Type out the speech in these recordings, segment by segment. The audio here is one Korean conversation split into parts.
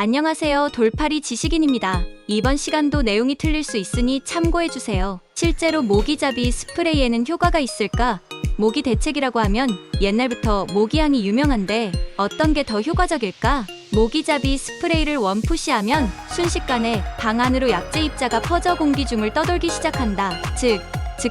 안녕하세요. 돌팔이 지식인입니다. 이번 시간도 내용이 틀릴 수 있으니 참고해주세요. 실제로 모기잡이 스프레이에는 효과가 있을까? 모기 대책이라고 하면 옛날부터 모기향이 유명한데 어떤 게 더 효과적일까? 모기잡이 스프레이를 원푸시하면 순식간에 방 안으로 약재 입자가 퍼져 공기 중을 떠돌기 시작한다. 즉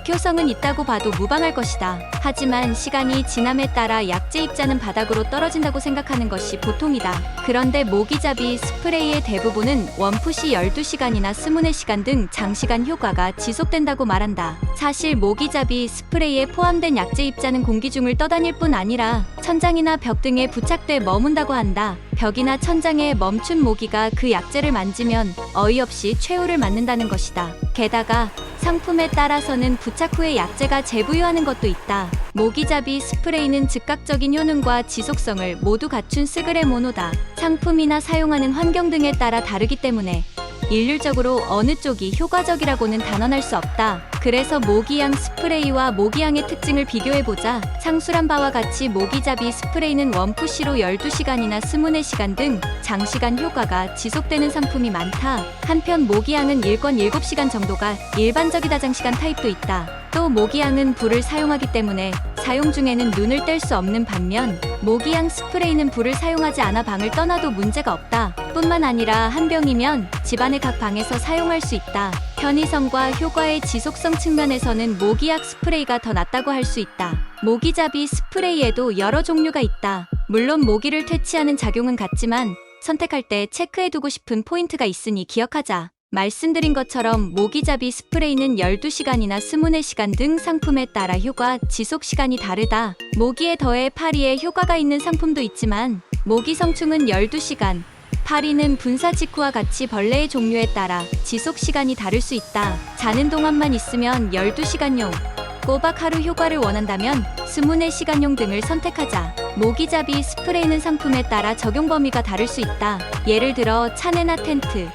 효성은 있다고 봐도 무방할 것이다. 하지만 시간이 지남에 따라 약재 입자는 바닥으로 떨어진다고 생각하는 것이 보통이다. 그런데 모기잡이 스프레이의 대부분은 원푸시 12시간이나 24시간 등 장시간 효과가 지속된다고 말한다. 사실 모기잡이 스프레이에 포함된 약재 입자는 공기 중을 떠다닐 뿐 아니라 천장이나 벽 등에 부착돼 머문다고 한다. 벽이나 천장에 멈춘 모기가 그 약재를 만지면 어이없이 최후를 맞는다는 것이다. 게다가 상품에 따라서는 부착 후에 약재가 재부유하는 것도 있다. 모기잡이 스프레이는 즉각적인 효능과 지속성을 모두 갖춘 스그레 모노다. 상품이나 사용하는 환경 등에 따라 다르기 때문에 일률적으로 어느 쪽이 효과적이라고는 단언할 수 없다. 그래서 모기향 스프레이와 모기향의 특징을 비교해보자. 상술한 바와 같이 모기잡이 스프레이는 원푸시로 12시간이나 24시간 등 장시간 효과가 지속되는 상품이 많다. 한편 모기향은 일권 7시간 정도가 일반적이다. 장시간 타입도 있다. 또 모기향은 불을 사용하기 때문에 사용 중에는 눈을 뗄 수 없는 반면 모기향 스프레이는 불을 사용하지 않아 방을 떠나도 문제가 없다. 뿐만 아니라 한 병이면 집안의 각 방에서 사용할 수 있다. 편의성과 효과의 지속성 측면에서는 모기향 스프레이가 더 낫다고 할 수 있다. 모기잡이 스프레이에도 여러 종류가 있다. 물론 모기를 퇴치하는 작용은 같지만 선택할 때 체크해두고 싶은 포인트가 있으니 기억하자. 말씀드린 것처럼 모기잡이 스프레이는 12시간이나 24시간 등 상품에 따라 효과, 지속 시간이 다르다. 모기에 더해 파리에 효과가 있는 상품도 있지만 모기 성충은 12시간, 파리는 분사 직후와 같이 벌레의 종류에 따라 지속 시간이 다를 수 있다. 자는 동안만 있으면 12시간용, 꼬박 하루 효과를 원한다면 24시간용 등을 선택하자. 모기잡이 스프레이는 상품에 따라 적용 범위가 다를 수 있다. 예를 들어 차내나 텐트,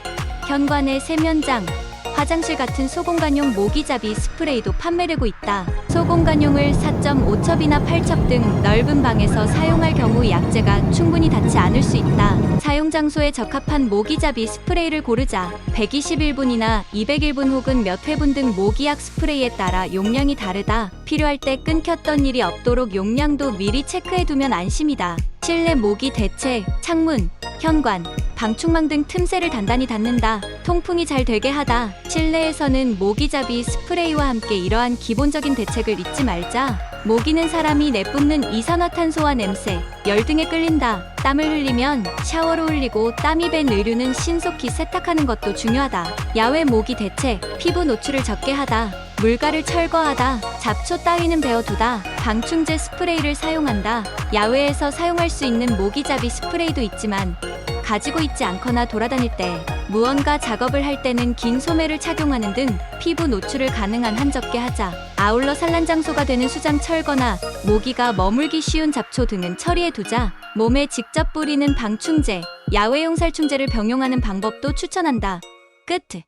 현관의 세면장, 화장실 같은 소공간용 모기잡이 스프레이도 판매되고 있다. 소공간용을 4.5첩이나 8첩 등 넓은 방에서 사용할 경우 약재가 충분히 닿지 않을 수 있다. 사용 장소에 적합한 모기잡이 스프레이를 고르자. 121분이나 201분 혹은 몇 회분 등 모기약 스프레이에 따라 용량이 다르다. 필요할 때 끊겼던 일이 없도록 용량도 미리 체크해두면 안심이다. 실내 모기 대책, 창문, 현관, 방충망 등 틈새를 단단히 닫는다. 통풍이 잘 되게 하다. 실내에서는 모기잡이 스프레이와 함께 이러한 기본적인 대책을 잊지 말자. 모기는 사람이 내뿜는 이산화탄소와 냄새, 열 등에 끌린다. 땀을 흘리면 샤워로 흘리고 땀이 밴 의류는 신속히 세탁하는 것도 중요하다. 야외 모기 대책, 피부 노출을 적게 하다. 물가를 철거하다. 잡초 따위는 베어두다. 방충제 스프레이를 사용한다. 야외에서 사용할 수 있는 모기잡이 스프레이도 있지만 가지고 있지 않거나 돌아다닐 때, 무언가 작업을 할 때는 긴 소매를 착용하는 등 피부 노출을 가능한 한 적게 하자. 아울러 산란장소가 되는 수장 철거나 모기가 머물기 쉬운 잡초 등은 처리해두자. 몸에 직접 뿌리는 방충제, 야외용 살충제를 병용하는 방법도 추천한다. 끝.